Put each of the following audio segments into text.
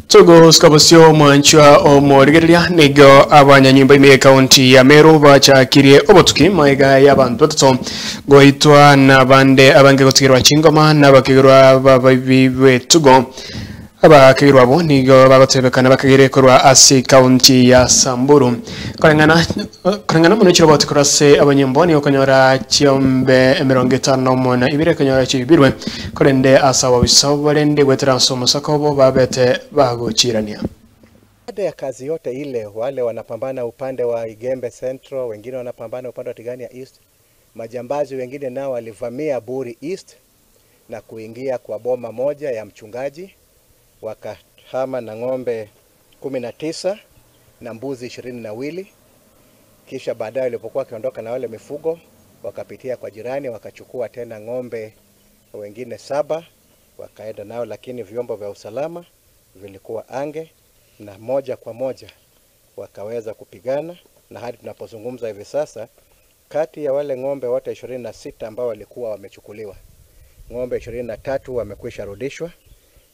Togo skabosyo mwanchwa omorigeria nigo abanyanyimba ime county ya Meru bachakirie obotuki maiga y'abantu batatu goitwa nabande abange gotigirwa chingoma nabakigirwa babibe Togo abakigirwa bo nigo babatebekana bakagire korwa asi county ya Samburu karangana muno chiro batikorase abanyemboni okanyora chiombe 50 na ibire kanyora chibirwe korende asawa bisabalende gwetransoma sakobo babete bagochirania. Baada ya kazi yote ile, wale wanapambana upande wa Igembe Central, wengine wanapambana upande wa Tigania East, majambazi wengine nao walivamia Buri East na kuingia kwa boma moja ya mchungaji, wakahama na ng'ombe 19 na mbuzi 22. Kisha baadaye walipokuwa wakiondoka na wale mifugo, wakapitia kwa jirani wakachukua tena ng'ombe wengine 7 wakaenda nao, lakini vyombo vya usalama vilikuwa ange na moja kwa moja wakaweza kupigana, na hadi tunapozungumza hivi sasa kati ya wale ng'ombe wote 26 ambao walikuwa wamechukuliwa, ng'ombe 23 wamekwisha rudishwa,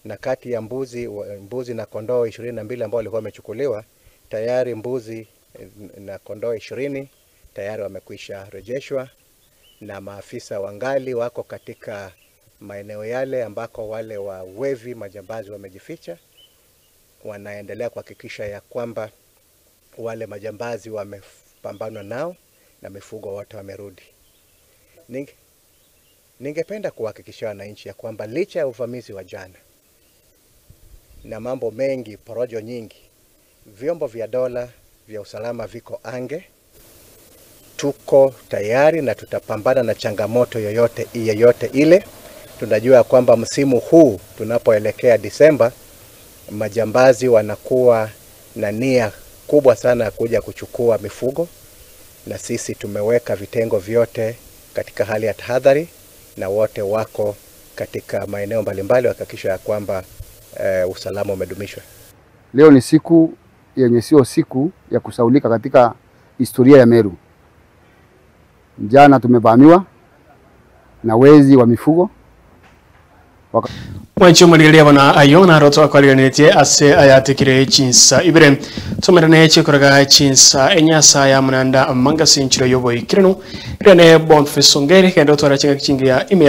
na kati ya mbuzi na kondoo 22 ambao walikuwa wamechukuliwa, tayari mbuzi na kondoo 20 tayari wamekwisha rejeshwa, na maafisa wangali wako katika maeneo yale ambako wale wawevi majambazi wamejificha. Wanaendelea kuhakikisha ya kwamba wale majambazi wamepambanwa nao na mifugo wote wamerudi. Ningependa kuhakikishia wananchi ya kwamba licha ya uvamizi wa jana na mambo mengi, porojo nyingi, vyombo vya dola vya usalama viko ange, tuko tayari na tutapambana na changamoto yoyote ile. Tunajua kwamba msimu huu tunapoelekea Disemba, majambazi wanakuwa na nia kubwa sana kuja kuchukua mifugo, na sisi tumeweka vitengo vyote katika hali ya tahadhari na wote wako katika maeneo mbalimbali kuhakikisha ya kwamba usalama umedumishwa. Leo ni siku yenye sio siku ya kusaulika katika historia ya Meru. Jana tumevamiwa na wezi wa mifugo. Mwancho murigeria bana ayona roto akwaliganitie ase ayatikire chinsa ibire tomerane chikoraga chinsa enyasa ya munanda manga sinchiro yoboy kireno rene bon fesongere kendo twara chinga chingia ime